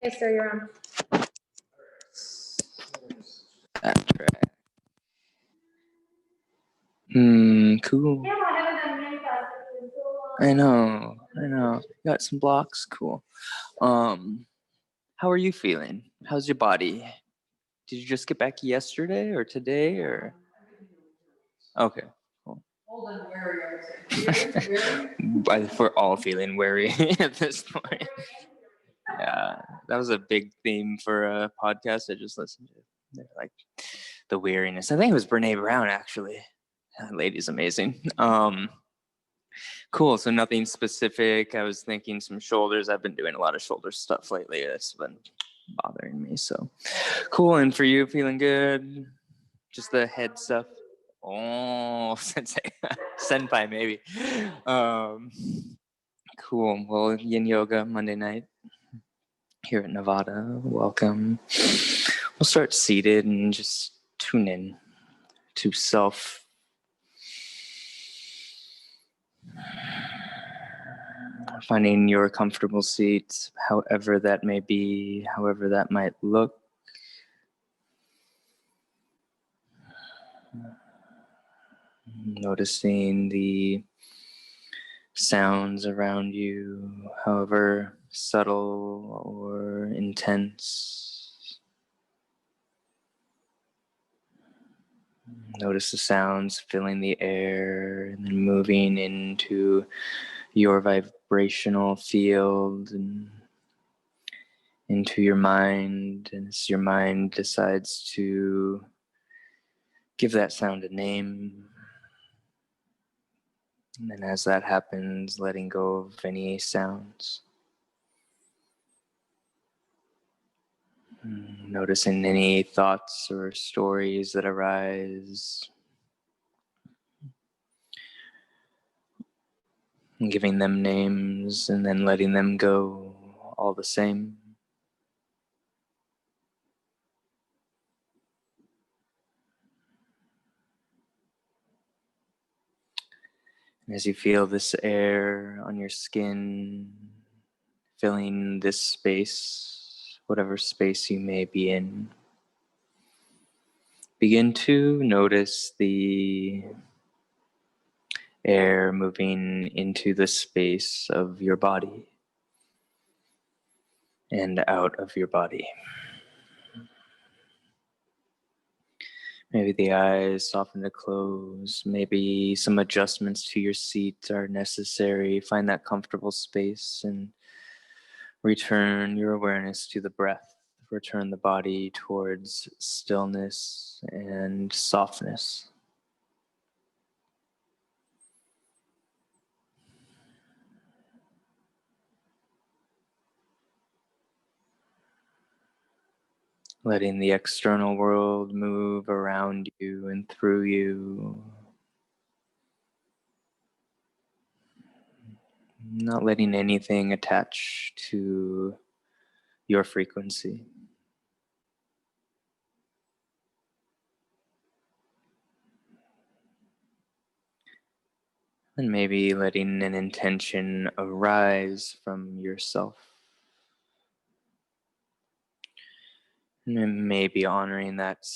Okay, so you're on. That's right. Cool. Yeah, I haven't done many classes in so long. I know. Got some blocks, cool. How are you feeling? How's your body? Did you just get back yesterday or today or? Okay, cool. Old and weary, I would say. Weary? We're all feeling weary at this point. Yeah, that was a big theme for a podcast I just listened to. They're like the weariness. I think it was Brene Brown actually. That lady's amazing. Cool. So nothing specific. I was thinking some shoulders. I've been doing a lot of shoulder stuff lately. That's been bothering me. So cool. And for you, feeling good? Just the head stuff. Oh, sensei, senpai maybe. Cool. Well, yin yoga Monday night here at Nivata. Welcome. We'll start seated and just tune in to self. Finding your comfortable seat, however that may be, however that might look. Noticing the sounds around you, however subtle or intense. Notice the sounds filling the air and then moving into your vibrational field and into your mind. And as your mind decides to give that sound a name, and then as that happens, letting go of any sounds. Noticing any thoughts or stories that arise. And giving them names and then letting them go all the same. And as you feel this air on your skin, filling this space, whatever space you may be in, begin to notice the air moving into the space of your body and out of your body. Maybe the eyes soften to close. Maybe some adjustments to your seat are necessary. Find that comfortable space and return your awareness to the breath. Return the body towards stillness and softness. Letting the external world move around you and through you. Not letting anything attach to your frequency. And maybe letting an intention arise from yourself. And maybe honoring that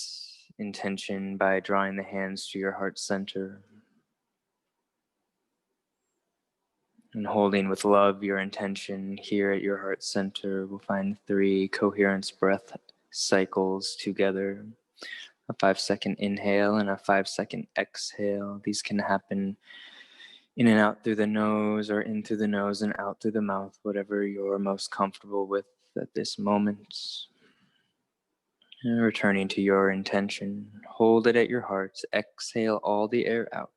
intention by drawing the hands to your heart center. And holding with love your intention here at your heart center. We'll find 3 coherence breath cycles together. A 5-second inhale and a 5-second exhale. These can happen in and out through the nose or in through the nose and out through the mouth, whatever you're most comfortable with at this moment. And returning to your intention, hold it at your heart. Exhale all the air out.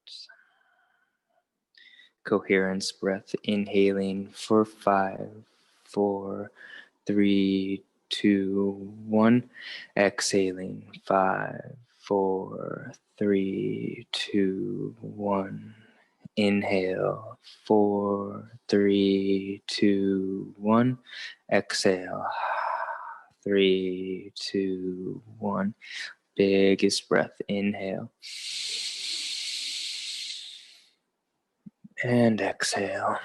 Coherence breath, inhaling for 5, 4, 3, 2, 1. Exhaling 5, 4, 3, 2, 1. Inhale 4, 3, 2, 1. Exhale 3, 2, 1. Biggest breath. Inhale. And exhale.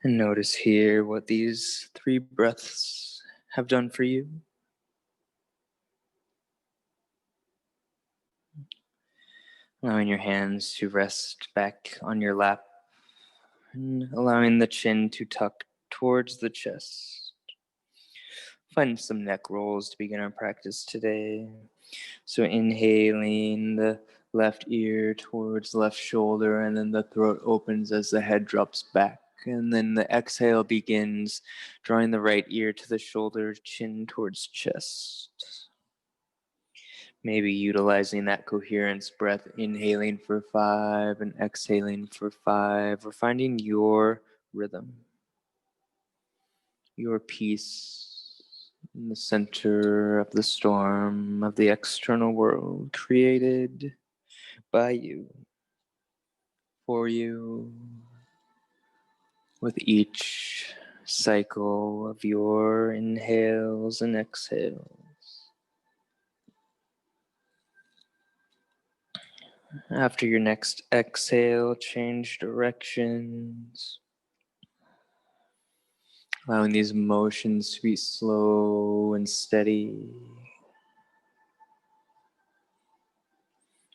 And notice here what these 3 breaths have done for you. Allowing your hands to rest back on your lap and allowing the chin to tuck towards the chest. Find some neck rolls to begin our practice today. So inhaling the left ear towards left shoulder, and then the throat opens as the head drops back. And then the exhale begins, drawing the right ear to the shoulder, chin towards chest. Maybe utilizing that coherence breath, inhaling for 5 and exhaling for 5, or finding your rhythm, your peace in the center of the storm of the external world created by you, for you, with each cycle of your inhales and exhales. After your next exhale, change directions, allowing these motions to be slow and steady,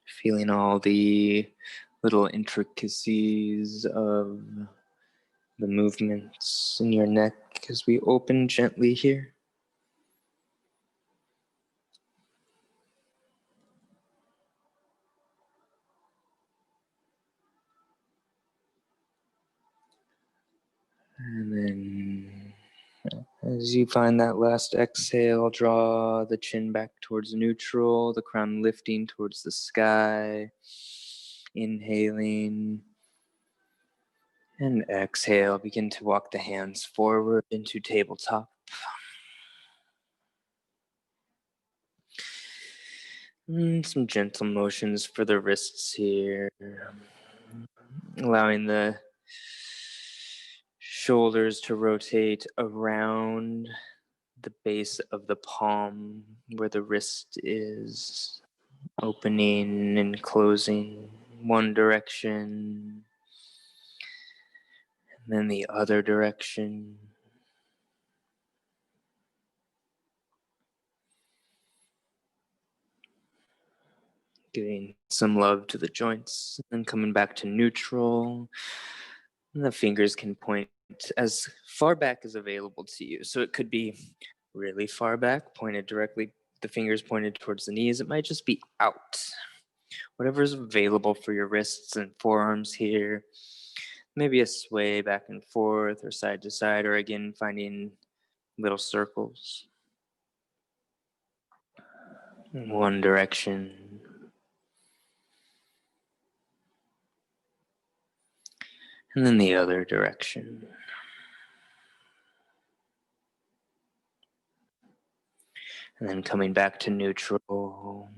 feeling all the little intricacies of the movements in your neck as we open gently here. And then as you find that last exhale, draw the chin back towards neutral, the crown lifting towards the sky. Inhaling and exhale, begin to walk the hands forward into tabletop. Some gentle motions for the wrists here, allowing the shoulders to rotate around the base of the palm where the wrist is, opening and closing one direction and then the other direction. Giving some love to the joints and then coming back to neutral. And the fingers can point as far back as available to you. So it could be really far back, pointed directly, the fingers pointed towards the knees. It might just be out. Whatever's available for your wrists and forearms here. Maybe a sway back and forth or side to side, or again, finding little circles. In one direction. And then the other direction. And then coming back to neutral.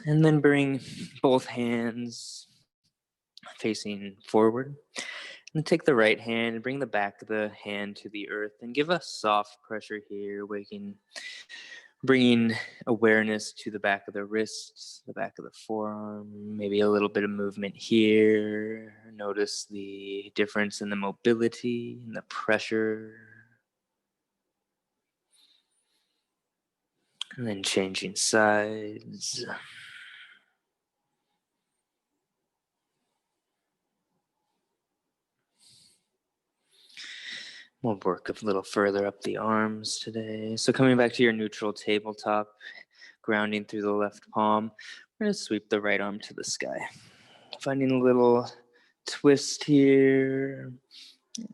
And then bring both hands facing forward. And take the right hand and bring the back of the hand to the earth and give a soft pressure here, bringing awareness to the back of the wrists, the back of the forearm, maybe a little bit of movement here. Notice the difference in the mobility and the pressure. And then changing sides. We'll work a little further up the arms today. So coming back to your neutral tabletop, grounding through the left palm, we're going to sweep the right arm to the sky. Finding a little twist here.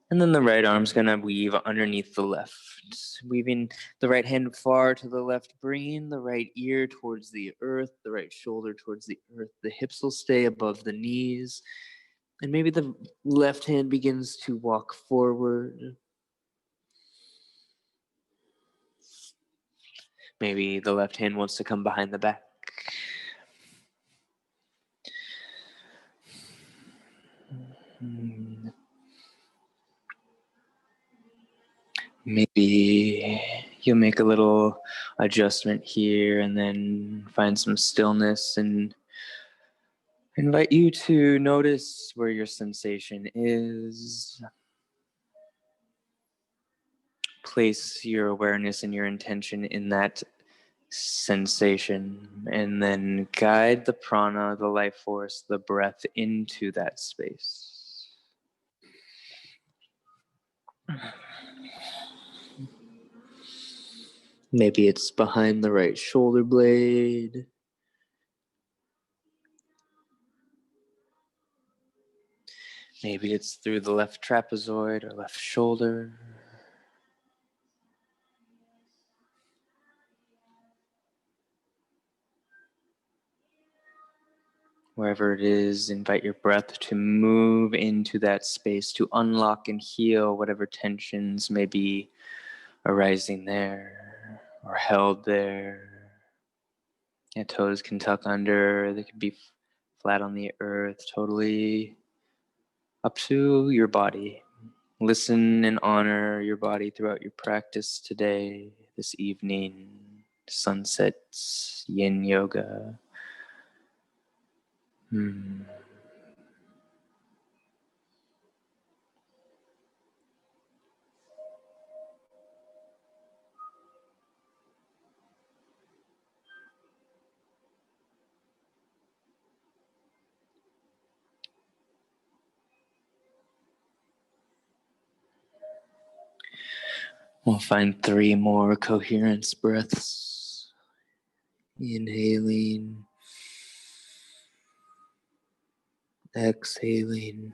And then the right arm's going to weave underneath the left. Weaving the right hand far to the left, bringing the right ear towards the earth, the right shoulder towards the earth. The hips will stay above the knees. And maybe the left hand begins to walk forward. Maybe the left hand wants to come behind the back. Maybe you'll make a little adjustment here and then find some stillness and invite you to notice where your sensation is. place your awareness and your intention in that sensation, and then guide the prana, the life force, the breath into that space. Maybe it's behind the right shoulder blade. Maybe it's through the left trapezoid or left shoulder. Wherever it is, invite your breath to move into that space, to unlock and heal whatever tensions may be arising there or held there. Your toes can tuck under, they can be flat on the earth, totally up to your body. Listen and honor your body throughout your practice today, this evening, sunsets, yin yoga. We'll find 3 more coherence breaths. Inhaling, exhaling.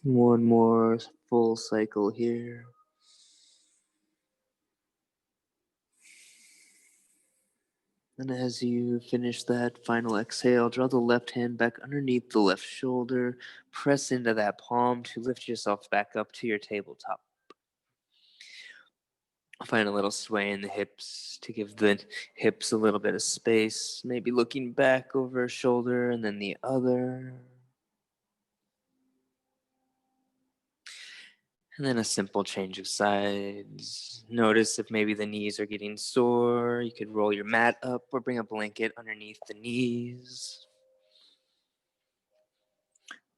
One more full cycle here. And as you finish that final exhale, draw the left hand back underneath the left shoulder. Press into that palm to lift yourself back up to your tabletop. Find a little sway in the hips to give the hips a little bit of space. Maybe looking back over a shoulder and then the other. And then a simple change of sides. Notice if maybe the knees are getting sore. You could roll your mat up or bring a blanket underneath the knees.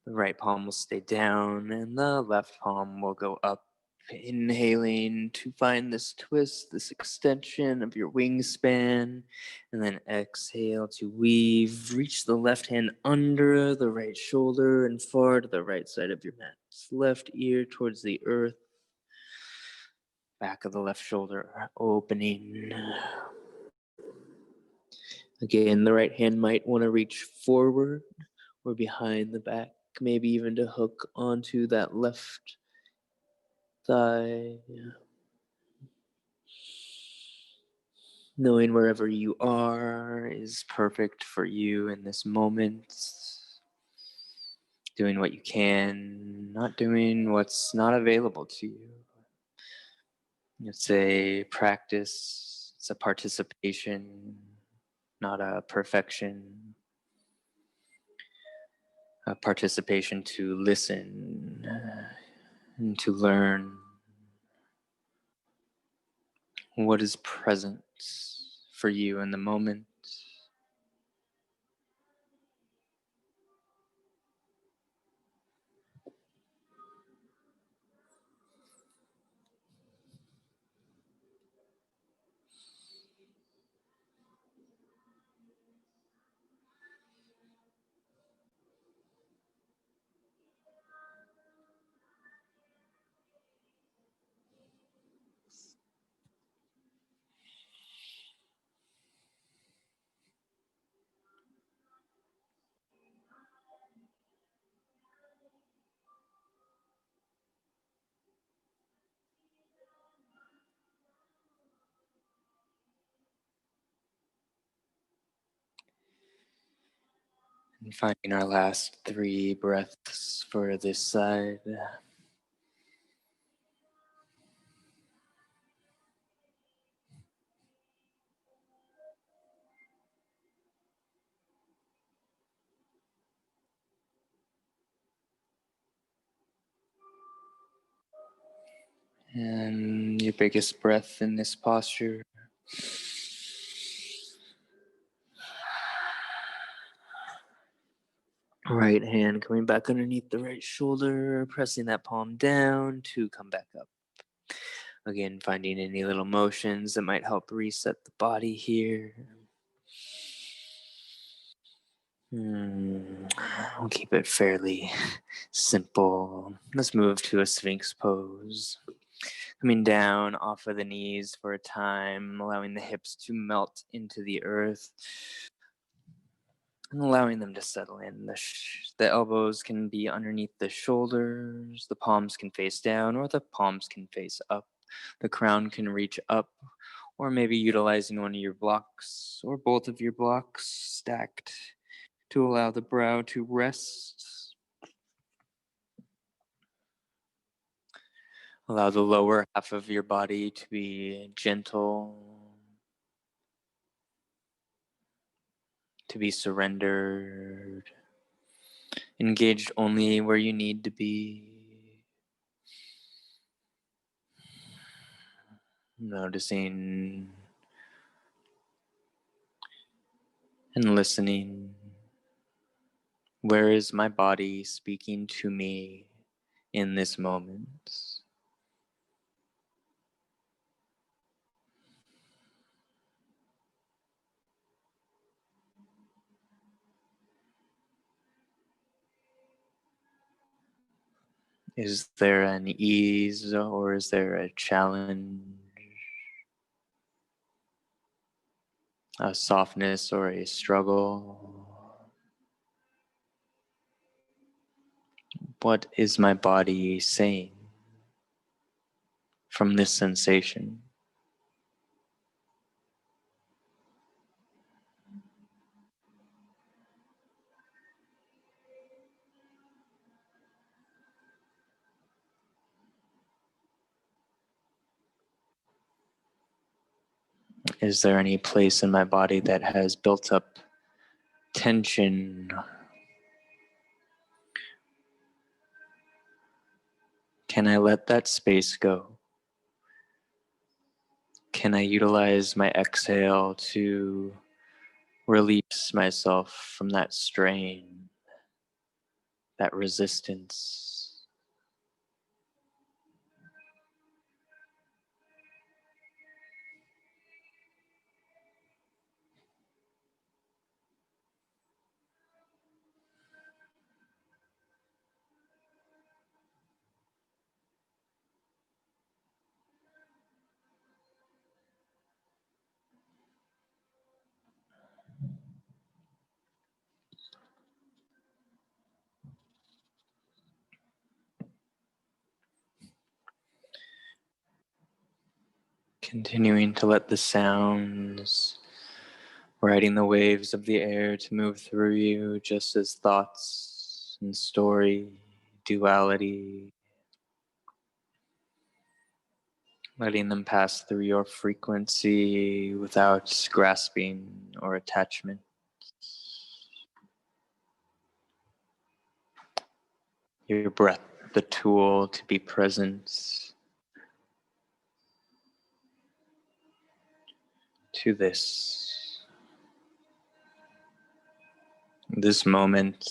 The right palm will stay down and the left palm will go up. Inhaling to find this twist, this extension of your wingspan. And then exhale to weave. Reach the left hand under the right shoulder and far to the right side of your mat. Left ear towards the earth. Back of the left shoulder opening. Again, the right hand might want to reach forward or behind the back, maybe even to hook onto that left thigh. Knowing wherever you are is perfect for you in this moment. Doing what you can, not doing what's not available to you. It's a practice, it's a participation, not a perfection. A participation to listen and to learn what is present for you in the moment. And finding our last 3 breaths for this side. And your biggest breath in this posture. Right hand coming back underneath the right shoulder, pressing that palm down to come back up. Again, finding any little motions that might help reset the body here. We'll keep it fairly simple. Let's move to a Sphinx pose. Coming down off of the knees for a time, allowing the hips to melt into the earth and allowing them to settle in. The elbows can be underneath the shoulders, the palms can face down, or the palms can face up. The crown can reach up, or maybe utilizing one of your blocks or both of your blocks stacked to allow the brow to rest. Allow the lower half of your body to be gentle, to be surrendered, engaged only where you need to be. Noticing and listening. Where is my body speaking to me in this moment? Is there an ease or is there a challenge? A softness or a struggle? What is my body saying from this sensation? Is there any place in my body that has built up tension? Can I let that space go? Can I utilize my exhale to release myself from that strain, that resistance? Continuing to let the sounds, riding the waves of the air to move through you just as thoughts and story, duality, letting them pass through your frequency without grasping or attachment. Your breath, the tool to be present to this moment.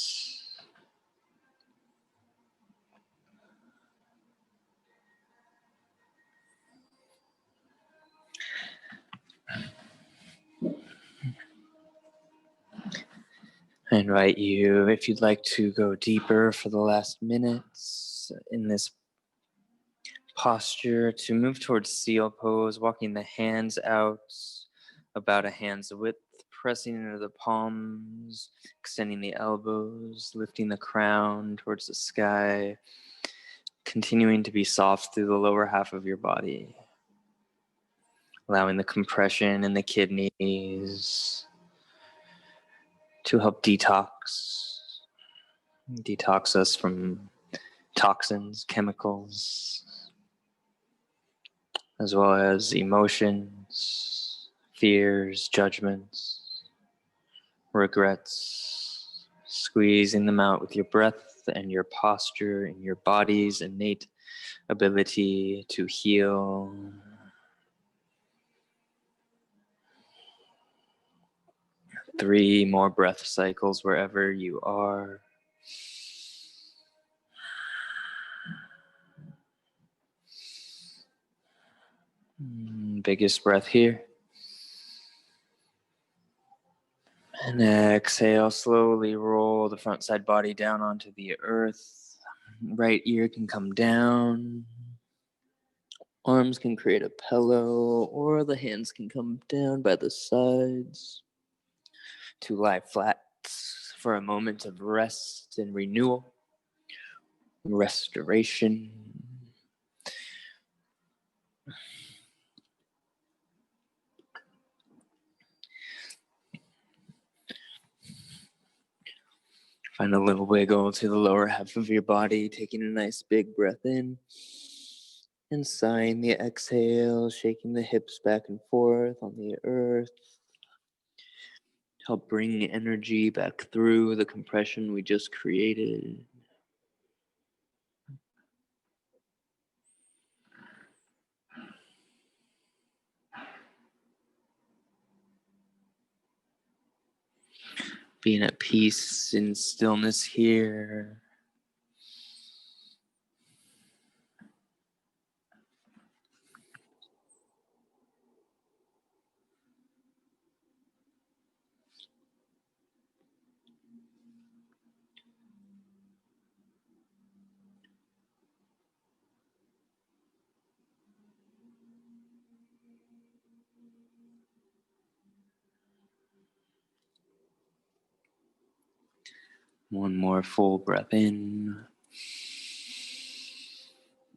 I invite you, if you'd like to go deeper for the last minutes in this posture, to move towards seal pose, walking the hands out about a hand's width, pressing into the palms, extending the elbows, lifting the crown towards the sky, continuing to be soft through the lower half of your body, allowing the compression in the kidneys to help detox us from toxins, chemicals, as well as emotions, fears, judgments, regrets, squeezing them out with your breath and your posture and your body's innate ability to heal. Three more breath cycles wherever you are. Biggest breath here. And exhale, slowly roll the front side body down onto the earth. Right ear can come down. Arms can create a pillow, or the hands can come down by the sides to lie flat for a moment of rest and renewal, restoration. Find a little wiggle to the lower half of your body, taking a nice big breath in. And sighing the exhale, shaking the hips back and forth on the earth. Help bring energy back through the compression we just created. Being at peace in stillness here. One more full breath in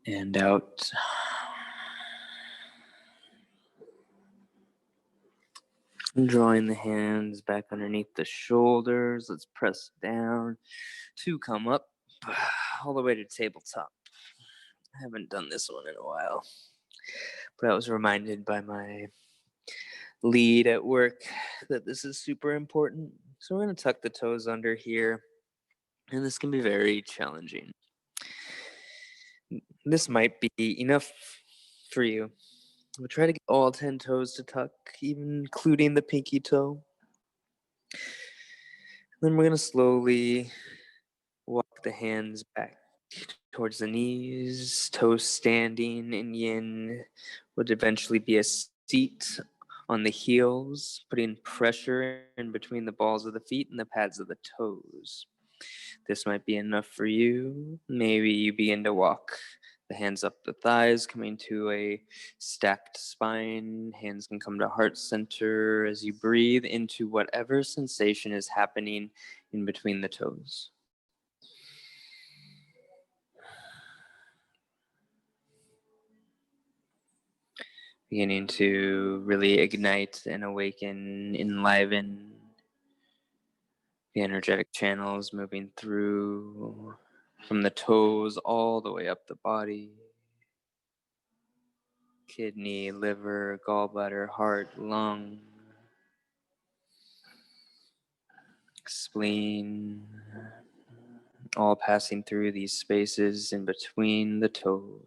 and out. And drawing the hands back underneath the shoulders. Let's press down to come up all the way to tabletop. I haven't done this one in a while, but I was reminded by my lead at work that this is super important. So we're going to tuck the toes under here, and this can be very challenging. This might be enough for you. We'll try to get all 10 toes to tuck, even including the pinky toe. Then we're going to slowly walk the hands back towards the knees, toes standing in yin would eventually be a seat on the heels, putting pressure in between the balls of the feet and the pads of the toes. This might be enough for you. Maybe you begin to walk the hands up the thighs, coming to a stacked spine. Hands can come to heart center as you breathe into whatever sensation is happening in between the toes. Beginning to really ignite and awaken, enliven the energetic channels moving through from the toes all the way up the body. Kidney, liver, gallbladder, heart, lung, spleen, all passing through these spaces in between the toes.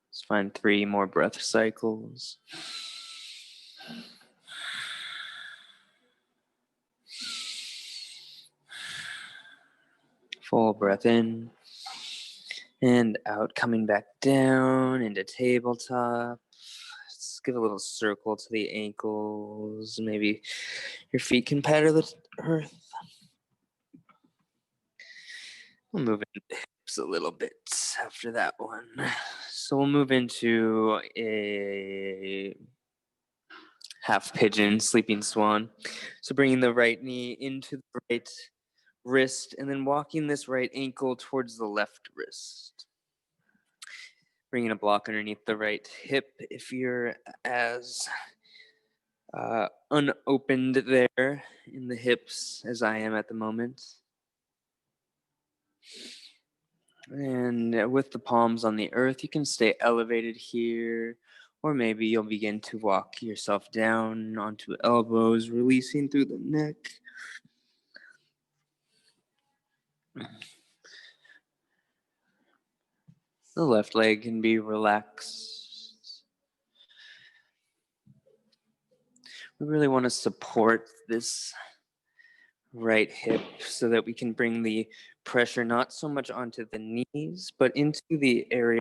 Let's find 3 more breath cycles. Full breath in and out, coming back down into tabletop. Let's give a little circle to the ankles. Maybe your feet can patter the earth. We'll move into the hips a little bit after that one. So we'll move into a half pigeon, sleeping swan. So bringing the right knee into the right wrist and then walking this right ankle towards the left wrist. Bringing a block underneath the right hip if you're as unopened there in the hips as I am at the moment. And with the palms on the earth, you can stay elevated here, or maybe you'll begin to walk yourself down onto elbows, releasing through the neck. The left leg can be relaxed. We really want to support this right hip so that we can bring the pressure not so much onto the knees, but into the area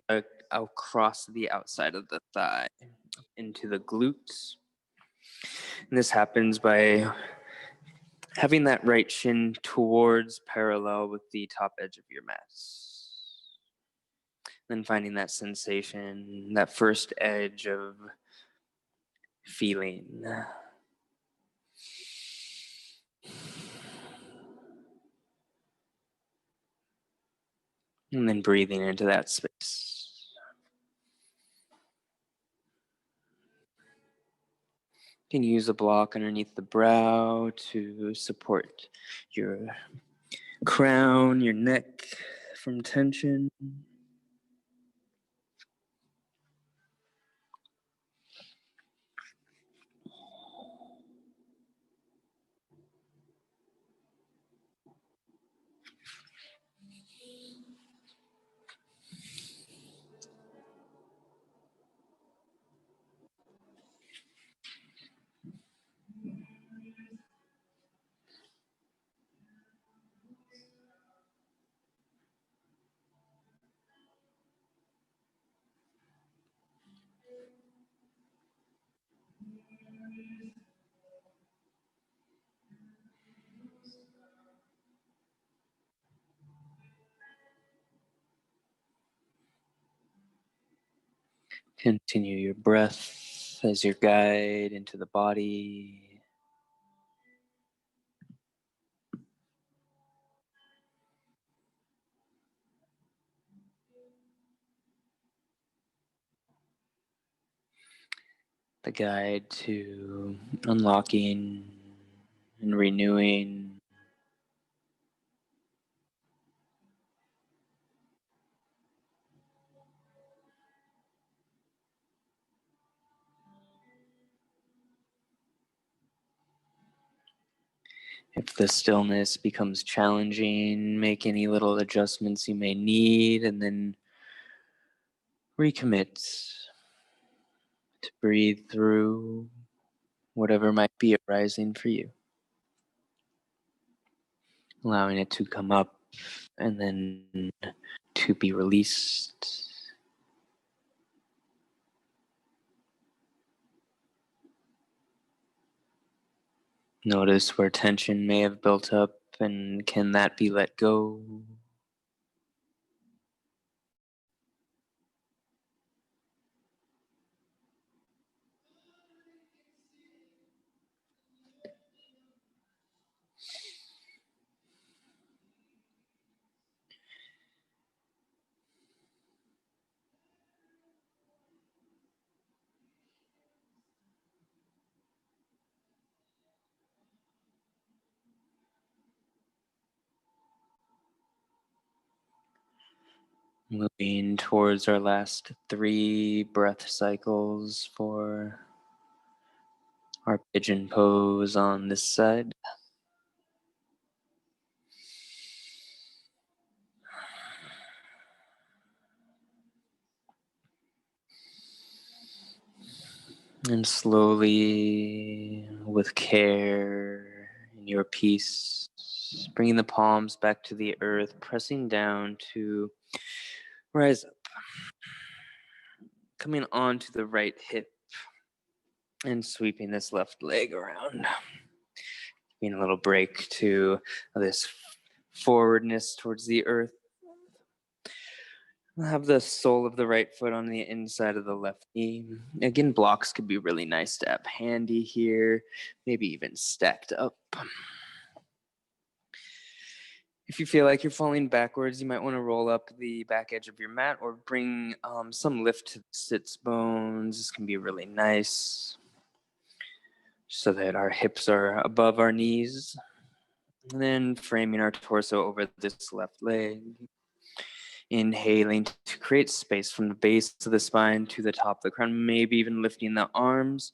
across the outside of the thigh, into the glutes. And this happens by having that right shin towards parallel with the top edge of your mat. Then finding that sensation, that first edge of feeling. And then breathing into that space. You can use a block underneath the brow to support your crown, your neck from tension. Continue your breath as your guide into the body. The guide to unlocking and renewing. If the stillness becomes challenging, make any little adjustments you may need, and then recommit to breathe through whatever might be arising for you. Allowing it to come up and then to be released. Notice where tension may have built up, and can that be let go? Moving towards our last 3 breath cycles for our pigeon pose on this side. And slowly, with care and your peace, bringing the palms back to the earth, pressing down to rise up. Coming onto the right hip and sweeping this left leg around. Giving a little break to this forwardness towards the earth. We'll have the sole of the right foot on the inside of the left knee. Again, blocks could be really nice to have handy here, maybe even stacked up. If you feel like you're falling backwards, you might want to roll up the back edge of your mat or bring some lift to the sits bones. This can be really nice so that our hips are above our knees. And then framing our torso over this left leg. Inhaling to create space from the base of the spine to the top of the crown, maybe even lifting the arms.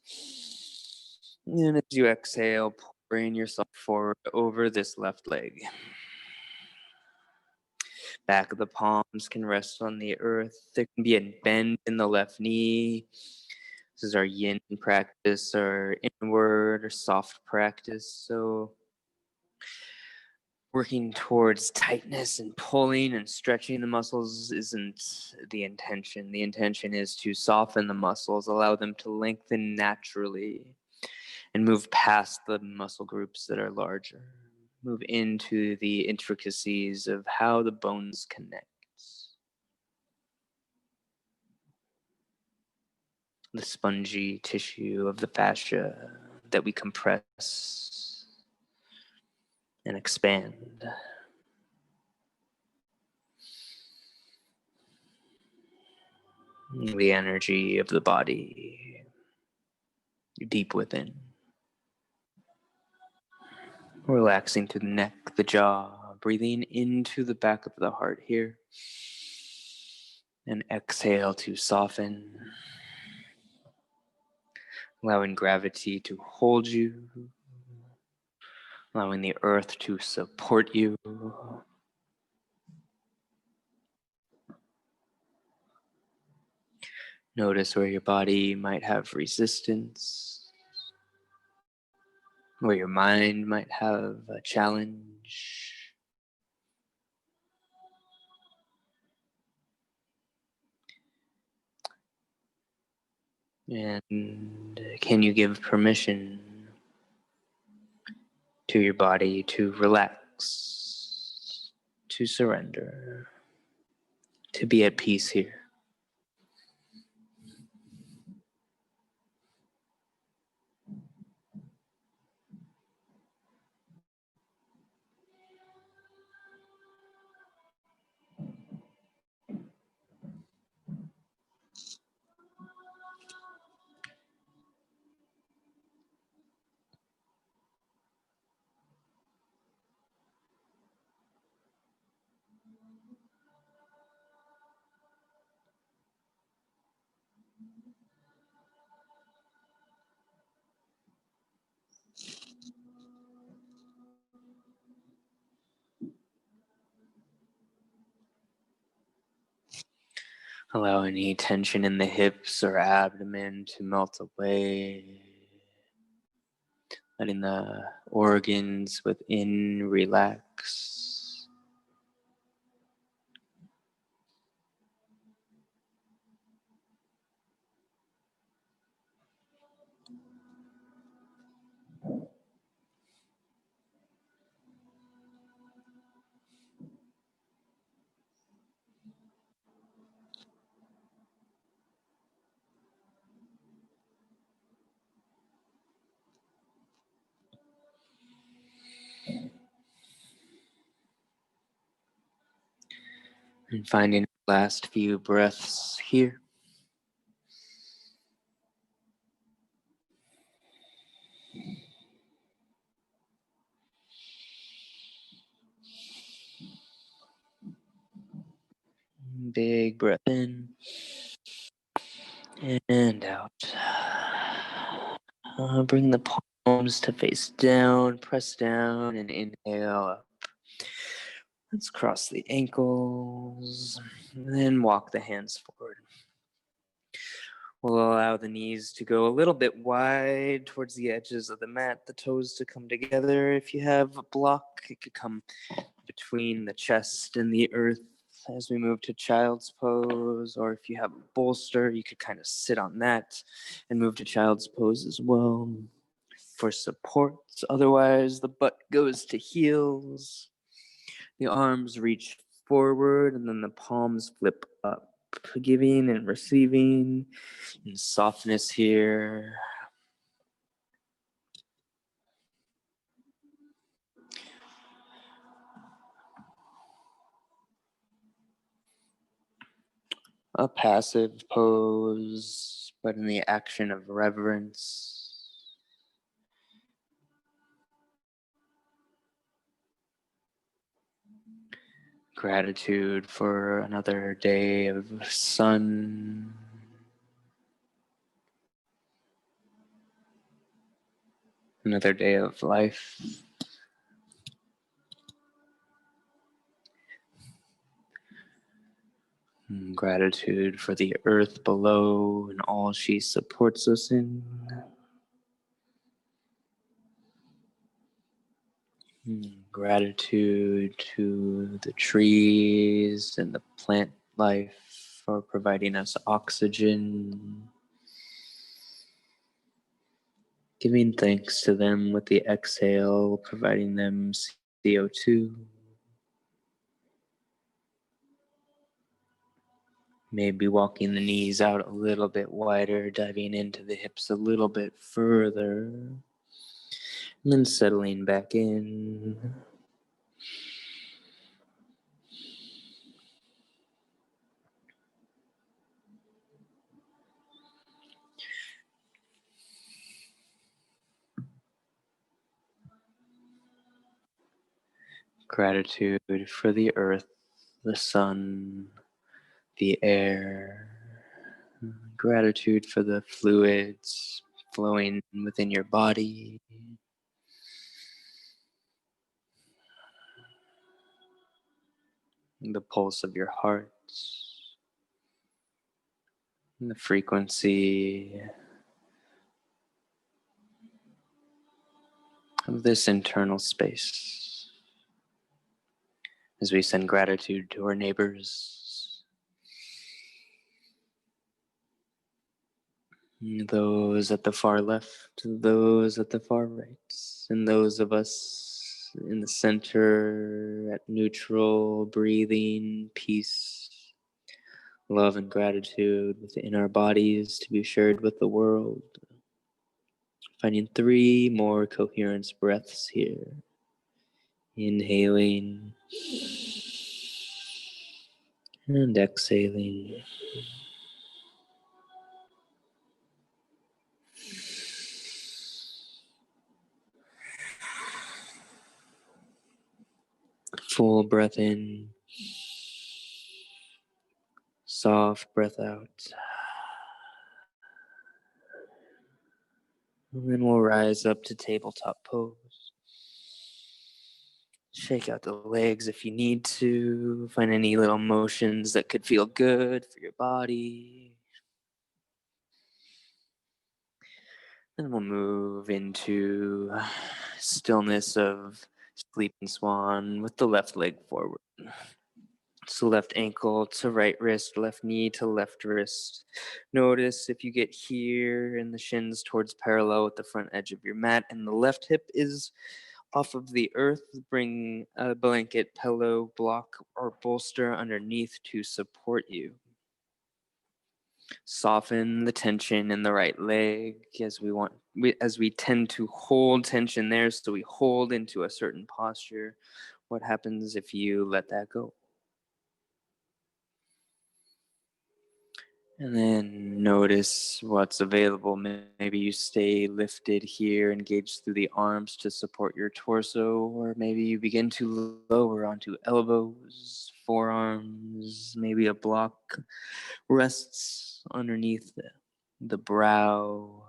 And as you exhale, pouring yourself forward over this left leg. Back of the palms can rest on the earth. There can be a bend in the left knee. This is our yin practice, or inward or soft practice. So Working towards tightness and pulling and stretching the muscles isn't the intention. The intention is to soften the muscles, allow them to lengthen naturally, and move past the muscle groups that are larger. Move into the intricacies of how the bones connect. The spongy tissue of the fascia that we compress and expand. The energy of the body deep within. Relaxing to the neck, the jaw, breathing into the back of the heart here. And exhale to soften. Allowing gravity to hold you. Allowing the earth to support you. Notice where your body might have resistance, where your mind might have a challenge. And can you give permission to your body to relax, to surrender, to be at peace here? Allow any tension in the hips or abdomen to melt away. Letting the organs within relax. And finding the last few breaths here. Big breath in and out. Bring the palms to face down, press down, and inhale up. Let's cross the ankles, and then walk the hands forward. We'll allow the knees to go a little bit wide towards the edges of the mat, the toes to come together. If you have a block, it could come between the chest and the earth as we move to child's pose, or if you have a bolster, you could kind of sit on that and move to child's pose as well for support. Otherwise, the butt goes to heels, the arms reach forward, and then the palms flip up, giving and receiving, and softness here. A passive pose, but in the action of reverence. Gratitude for another day of sun. Another day of life. Gratitude for the earth below and all she supports us in. Gratitude to the trees and the plant life for providing us oxygen. Giving thanks to them with the exhale, providing them CO2. Maybe walking the knees out a little bit wider, diving into the hips a little bit further, and then settling back in. Gratitude for the earth, the sun, the air. Gratitude for the fluids flowing within your body. The pulse of your heart. And the frequency of this internal space. As we send gratitude to our neighbors, those at the far left, those at the far right, and those of us in the center at neutral, breathing, peace, love, and gratitude within our bodies to be shared with the world. Finding 3 more coherence breaths here. Inhaling and exhaling. Full breath in, soft breath out. And then we'll rise up to tabletop pose. Shake out the legs if you need to. Find any little motions that could feel good for your body. Then we'll move into stillness of sleeping swan with the left leg forward. So left ankle to right wrist, left knee to left wrist. Notice if you get here and the shins towards parallel with the front edge of your mat and the left hip is off of the earth, bring a blanket, pillow, block, or bolster underneath to support you. Soften the tension in the right leg as we tend to hold tension there, so we hold into a certain posture. What happens if you let that go? And then notice what's available. Maybe you stay lifted here, engaged through the arms to support your torso, or maybe you begin to lower onto elbows, forearms, maybe a block rests underneath the brow.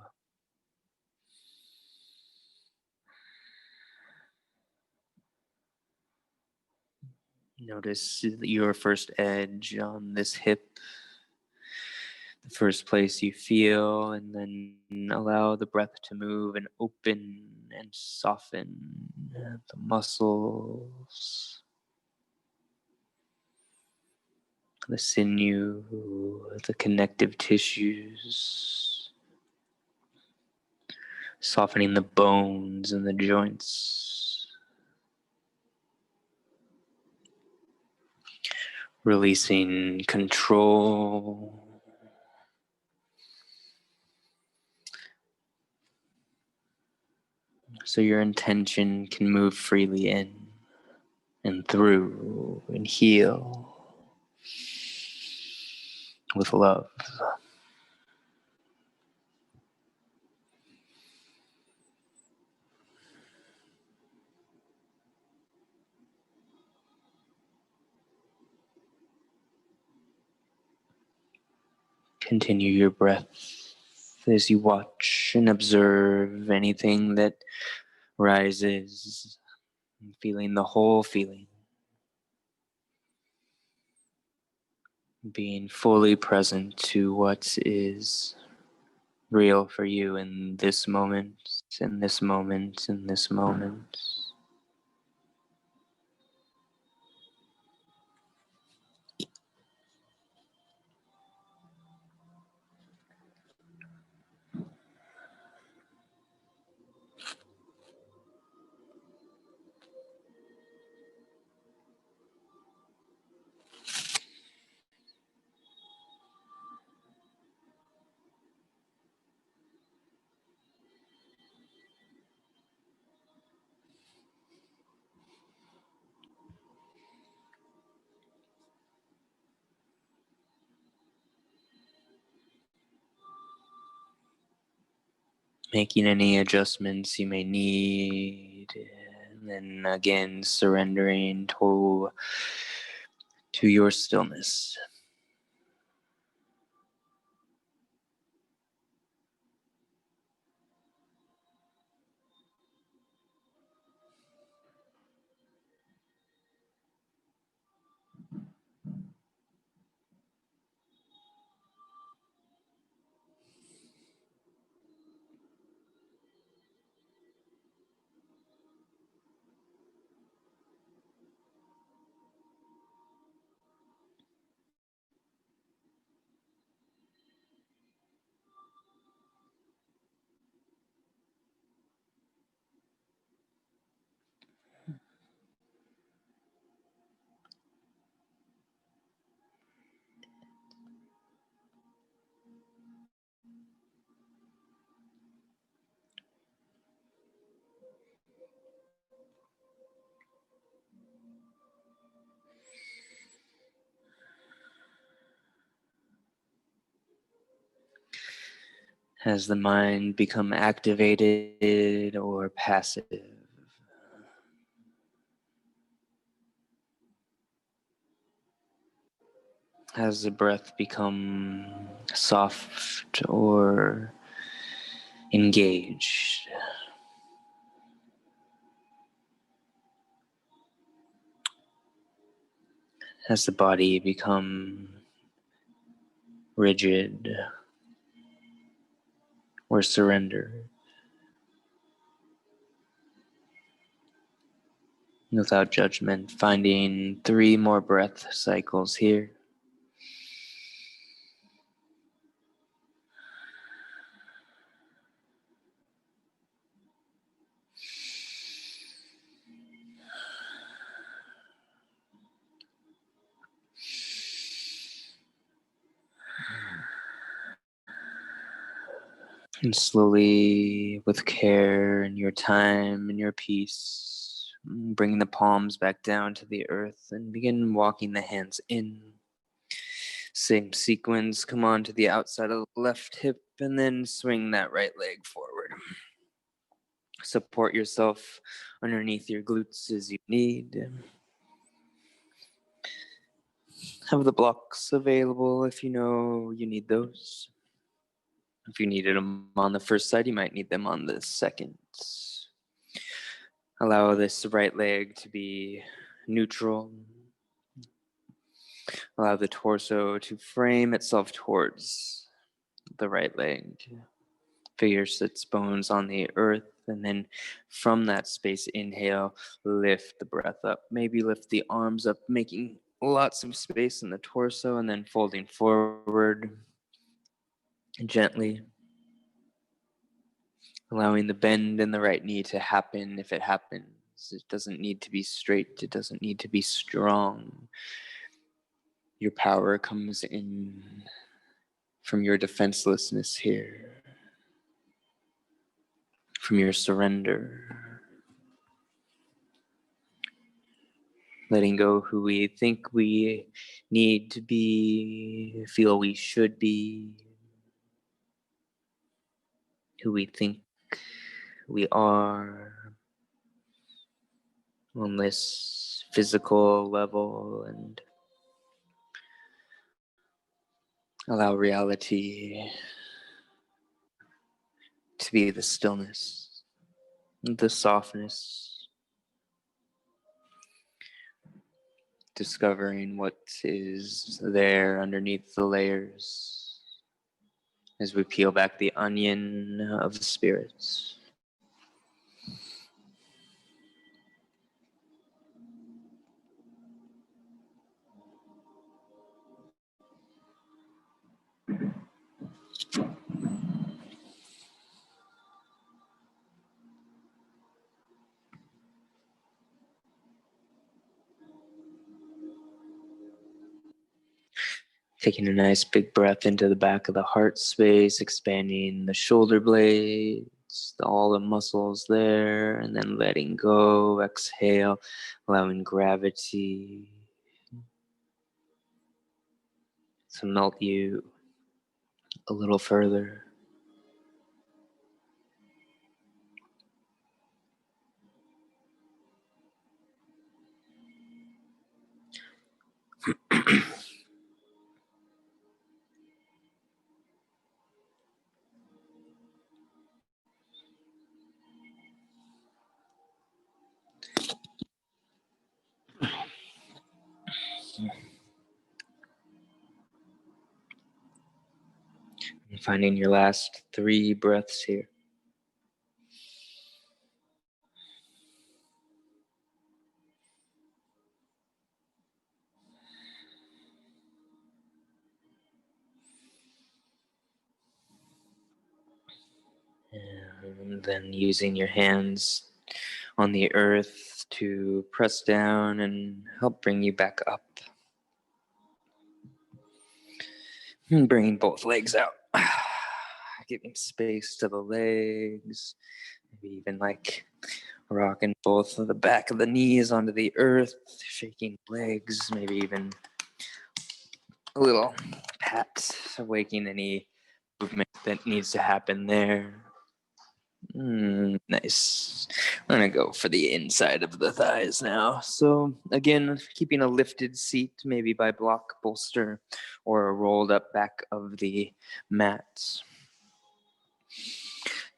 Notice your first edge on this hip, the first place you feel, and then allow the breath to move and open and soften the muscles, the sinew, the connective tissues, softening the bones and the joints, releasing control. So your intention can move freely in and through and heal with love. Continue your breath as you watch and observe anything that rises, feeling the whole feeling, being fully present to what is real for you in this moment, in this moment, in this moment. making any adjustments you may need, and then again surrendering to your stillness. Has the mind become activated or passive? Has the breath become soft or engaged? Has the body become rigid or surrendered? Without judgment, finding 3 more breath cycles here. And slowly, with care and your time and your peace, bring the palms back down to the earth and begin walking the hands in. Same sequence, come on to the outside of the left hip and then swing that right leg forward. Support yourself underneath your glutes as you need. Have the blocks available if you know you need those. If you needed them on the first side, you might need them on the second. Allow this right leg to be neutral. Allow the torso to frame itself towards the right leg. Feel your sits bones on the earth, and then from that space, inhale, lift the breath up. Maybe lift the arms up, making lots of space in the torso, and then folding forward gently. Allowing the bend in the right knee to happen if it happens. It doesn't need to be straight. It doesn't need to be strong. Your power comes in from your defenselessness here, from your surrender. Letting go who we think we need to be, feel we should be, who we think we are on this physical level, and allow reality to be the stillness, the softness, discovering what is there underneath the layers as we peel back the onion of the spirits. Taking a nice big breath into the back of the heart space, expanding the shoulder blades, all the muscles there, and then letting go, exhale, allowing gravity to melt you a little further. Finding your last 3 breaths here. And then using your hands on the earth to press down and help bring you back up. And bringing both legs out. Giving space to the legs. Maybe even like rocking both of the back of the knees onto the earth, shaking legs, maybe even a little pat, waking any movement that needs to happen there. Nice. I'm gonna go for the inside of the thighs now. So again, keeping a lifted seat, maybe by block, bolster, or a rolled up back of the mat.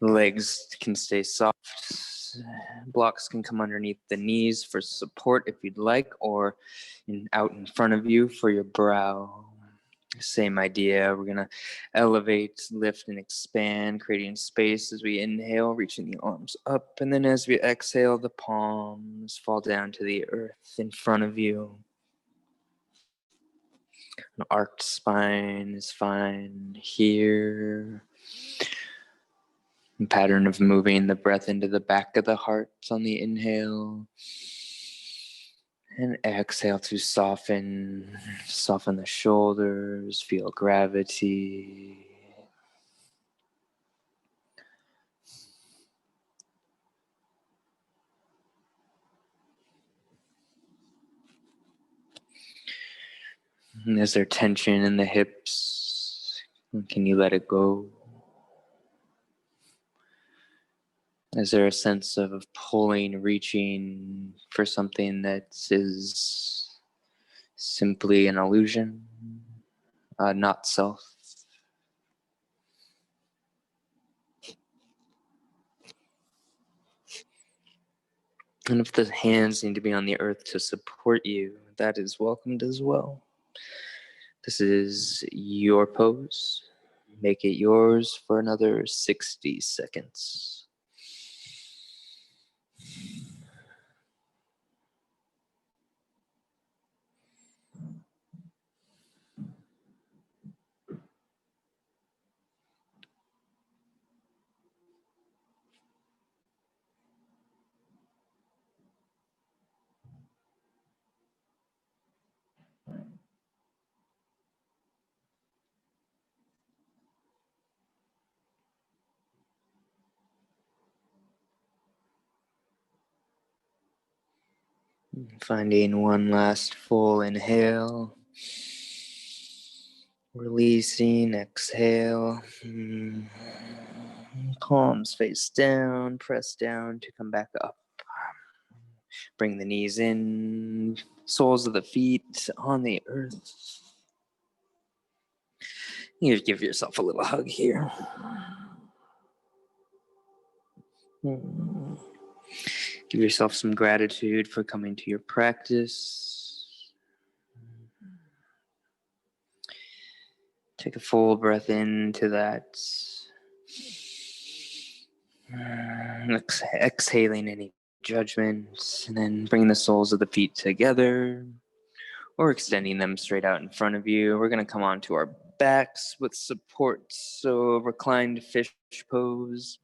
Legs can stay soft. Blocks can come underneath the knees for support if you'd like, or out in front of you for your brow. Same idea. We're going to elevate, lift, and expand, creating space as we inhale, reaching the arms up. And then as we exhale, the palms fall down to the earth in front of you. An arched spine is fine here. A pattern of moving the breath into the back of the heart on the inhale. And exhale to soften the shoulders, feel gravity. And is there tension in the hips? Can you let it go? Is there a sense of pulling, reaching for something that is simply an illusion, not self? And if the hands need to be on the earth to support you, that is welcomed as well. This is your pose. Make it yours for another 60 seconds. Finding one last full inhale. Releasing, exhale. Palms face down, press down to come back up. Bring the knees in, soles of the feet on the earth. You give yourself a little hug here. Give yourself some gratitude for coming to your practice. Take a full breath into that. Exhaling any judgment, and then bring the soles of the feet together or extending them straight out in front of you. We're going to come onto our backs with support. So reclined fish pose.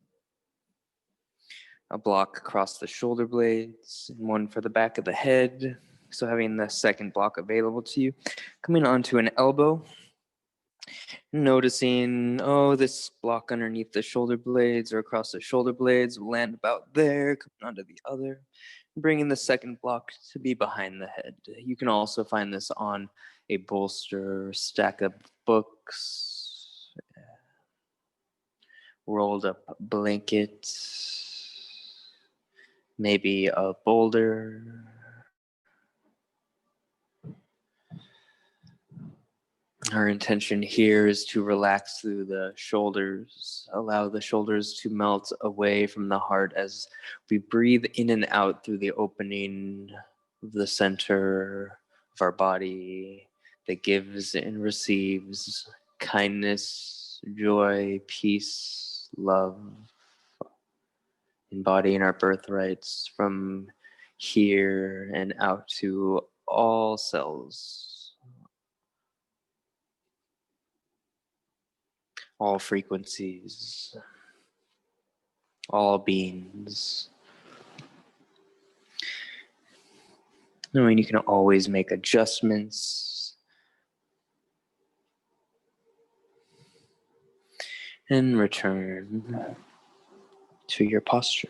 A block across the shoulder blades and one for the back of the head. So having the second block available to you. Coming onto an elbow. Noticing, this block underneath the shoulder blades or across the shoulder blades will land about there, coming onto the other. Bringing the second block to be behind the head. You can also find this on a bolster, stack of books, rolled up blanket, maybe a boulder. Our intention here is to relax through the shoulders, allow the shoulders to melt away from the heart as we breathe in and out through the opening of the center of our body that gives and receives kindness, joy, peace, love, embodying our birthrights from here and out to all cells, all frequencies, all beings. Knowing you can always make adjustments and return to your posture.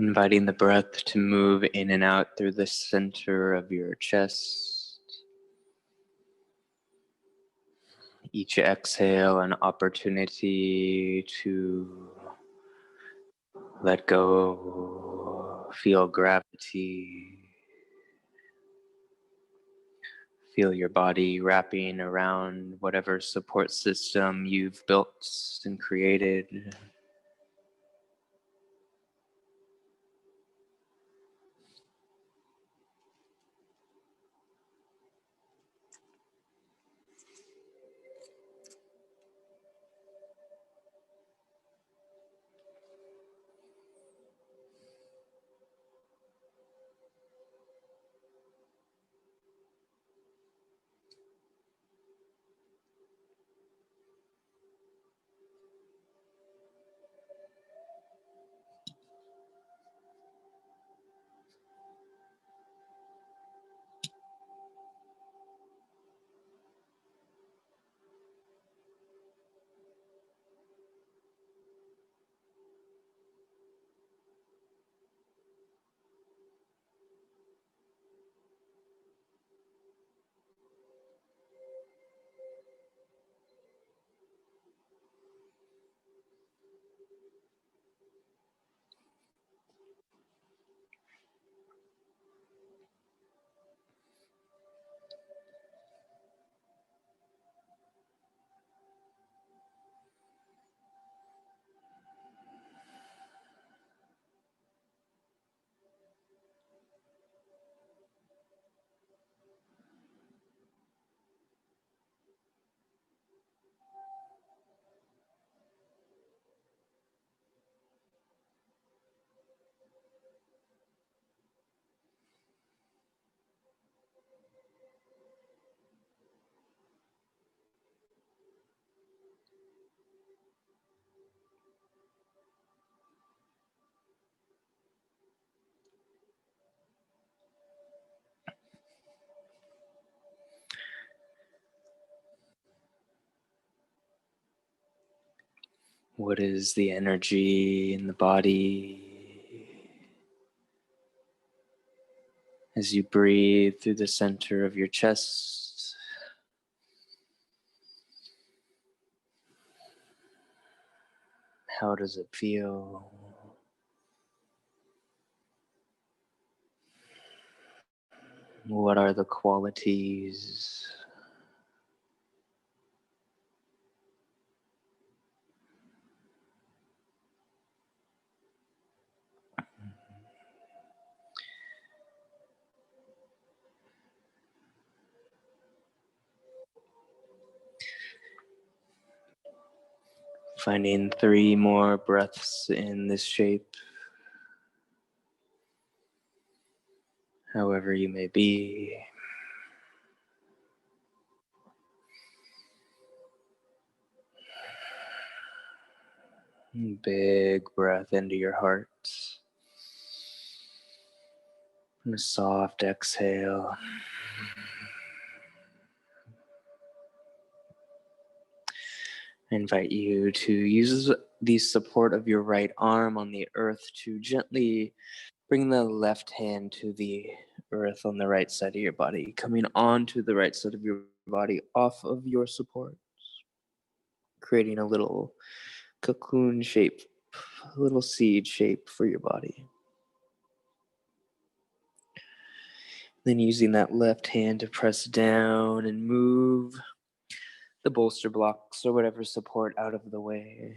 Inviting the breath to move in and out through the center of your chest. Each exhale, an opportunity to let go, feel gravity, feel your body wrapping around whatever support system you've built and created. What is the energy in the body as you breathe through the center of your chest? How does it feel? What are the qualities? Finding 3 more breaths in this shape, however you may be. Big breath into your heart. And a soft exhale. I invite you to use the support of your right arm on the earth to gently bring the left hand to the earth on the right side of your body, coming onto the right side of your body off of your support, creating a little cocoon shape, a little seed shape for your body. Then using that left hand to press down and move the bolster blocks or whatever support out of the way.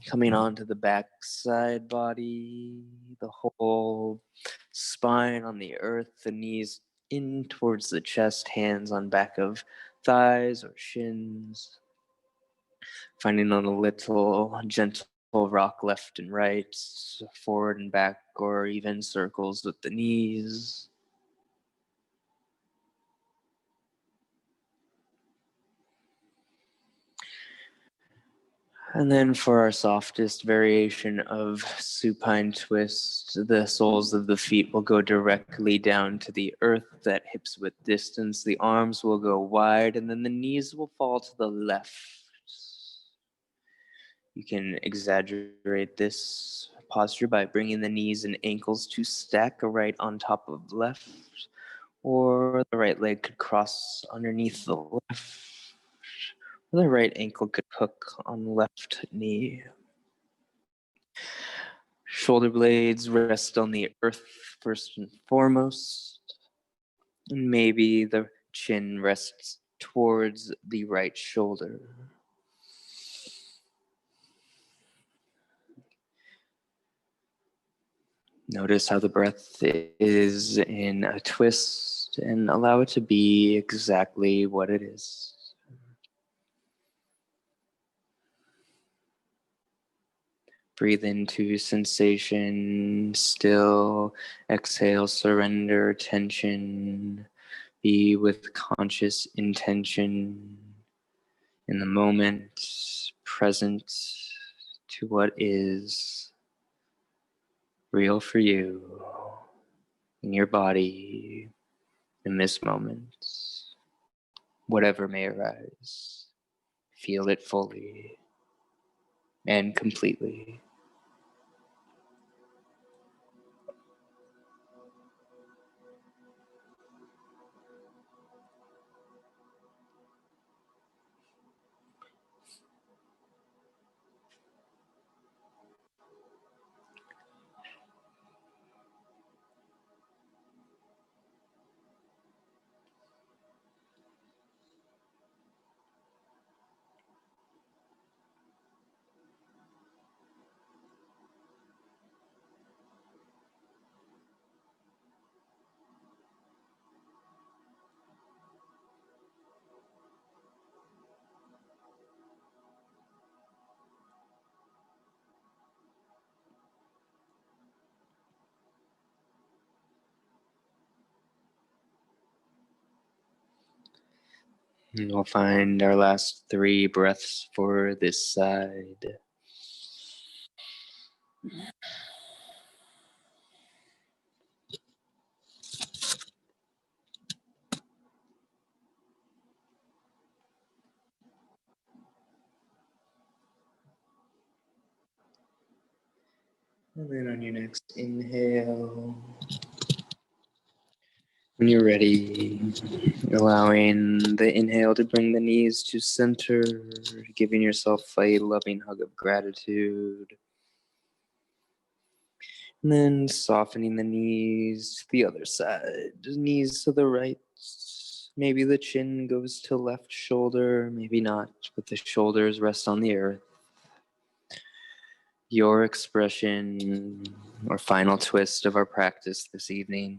Coming onto the back side body, the whole spine on the earth, the knees in towards the chest, hands on back of thighs or shins. Finding on a little gentle rock left and right, forward and back, or even circles with the knees. And then for our softest variation of supine twist, the soles of the feet will go directly down to the earth at hips width distance. The arms will go wide, and then the knees will fall to the left. You can exaggerate this posture by bringing the knees and ankles to stack right on top of left, or the right leg could cross underneath the left. The right ankle could hook on the left knee. Shoulder blades rest on the earth first and foremost. And maybe the chin rests towards the right shoulder. Notice how the breath is in a twist and allow it to be exactly what it is. Breathe into sensation, still. Exhale, surrender, tension. Be with conscious intention in the moment, present to what is real for you in your body in this moment. Whatever may arise, feel it fully and completely. And we'll find our last 3 breaths for this side. And then on your next inhale, when you're ready, allowing the inhale to bring the knees to center, giving yourself a loving hug of gratitude. And then softening the knees to the other side, knees to the right. Maybe the chin goes to left shoulder, maybe not, but the shoulders rest on the earth. Your expression or final twist of our practice this evening.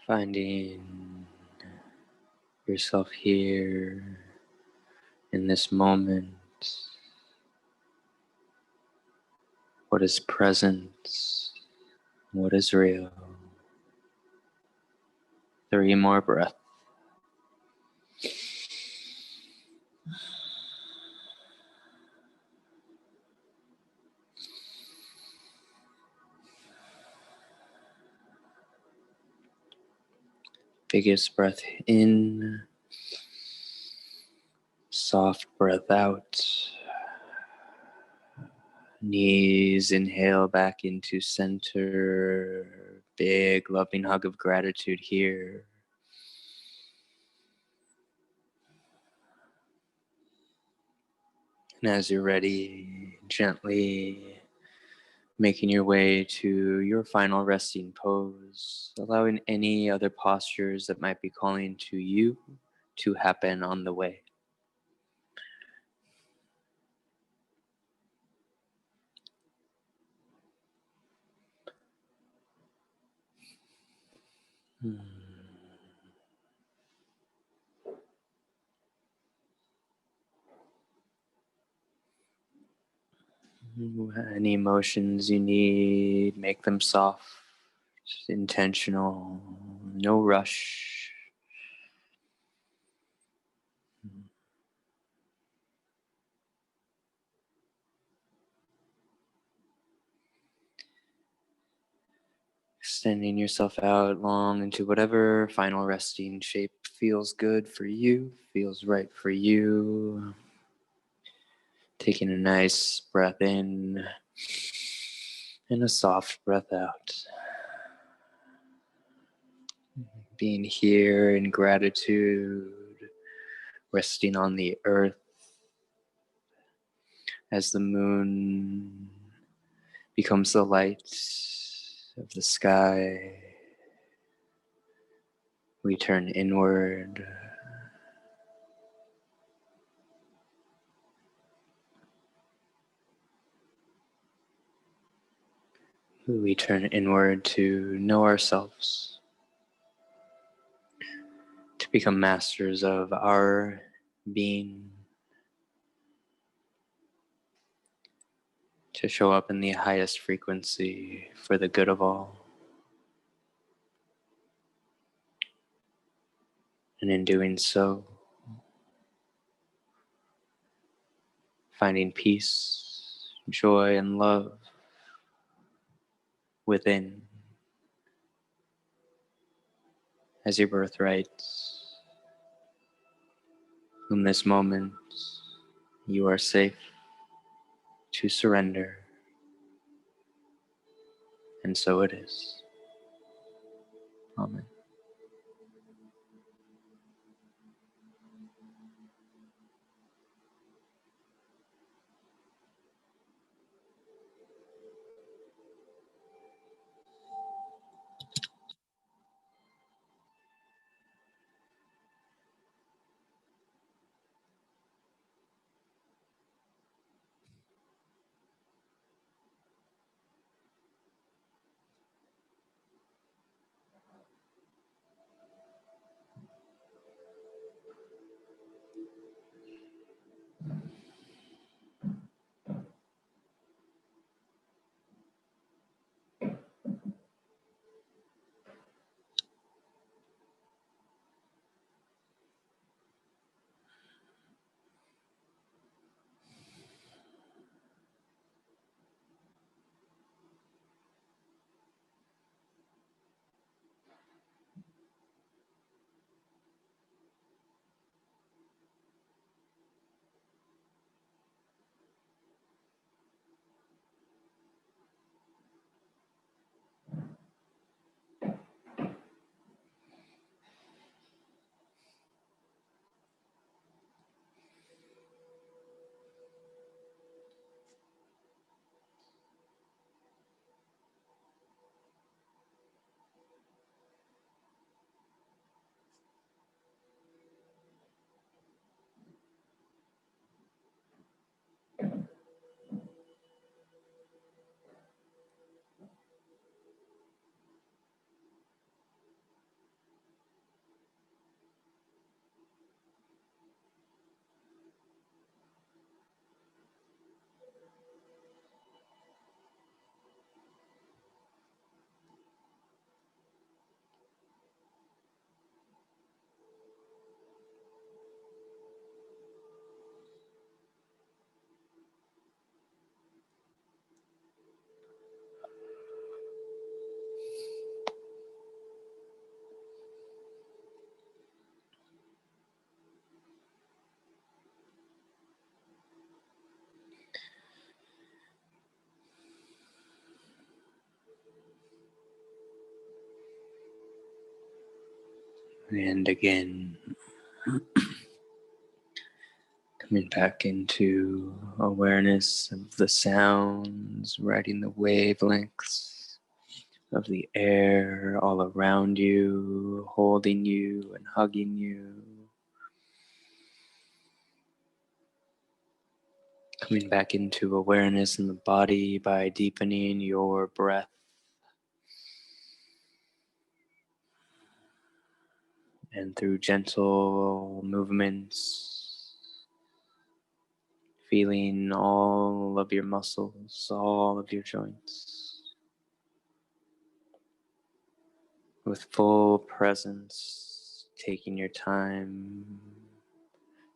Finding yourself here in this moment. What is present? What is real? 3 more breaths. Biggest breath in, soft breath out. Knees inhale back into center. Big loving hug of gratitude here. And as you're ready, gently making your way to your final resting pose, allowing any other postures that might be calling to you to happen on the way. Any emotions you need, make them soft, intentional, no rush. Extending yourself out long into whatever final resting shape feels good for you, feels right for you. Taking a nice breath in and a soft breath out. Being here in gratitude, resting on the earth as the moon becomes the light of the sky. We turn inward. We turn inward to know ourselves, to become masters of our being, to show up in the highest frequency for the good of all. And in doing so, finding peace, joy, and love within as your birthright. In this moment, you are safe to surrender, and so it is. Amen. And again, coming back into awareness of the sounds, riding the wavelengths of the air all around you, holding you and hugging you. Coming back into awareness in the body by deepening your breath. And through gentle movements, feeling all of your muscles, all of your joints, with full presence, taking your time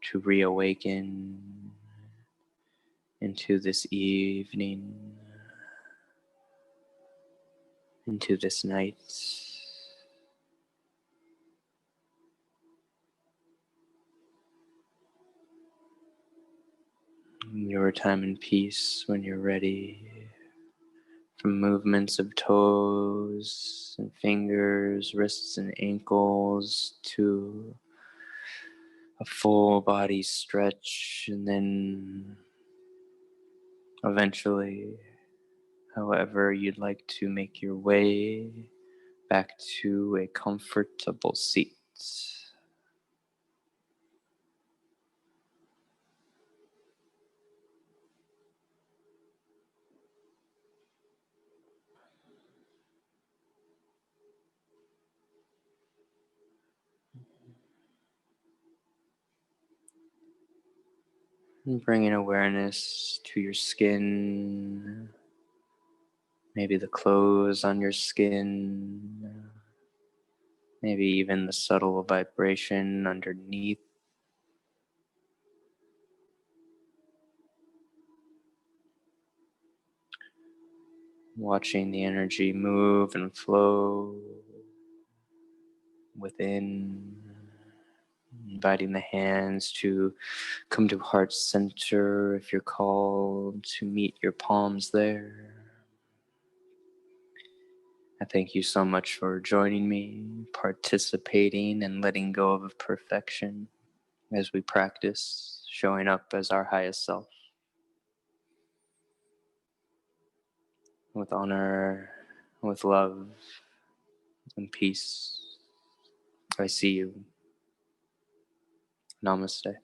to reawaken into this evening, into this night. Your time in peace when you're ready. From movements of toes and fingers, wrists and ankles, to a full body stretch, and then eventually, however you'd like to make your way back to a comfortable seat. And bringing awareness to your skin, maybe the clothes on your skin, maybe even the subtle vibration underneath. Watching the energy move and flow within, inviting the hands to come to heart center if you're called to meet your palms there. I thank you so much for joining me, participating, and letting go of perfection as we practice showing up as our highest self with honor, with love, and peace. I see you. Namaste.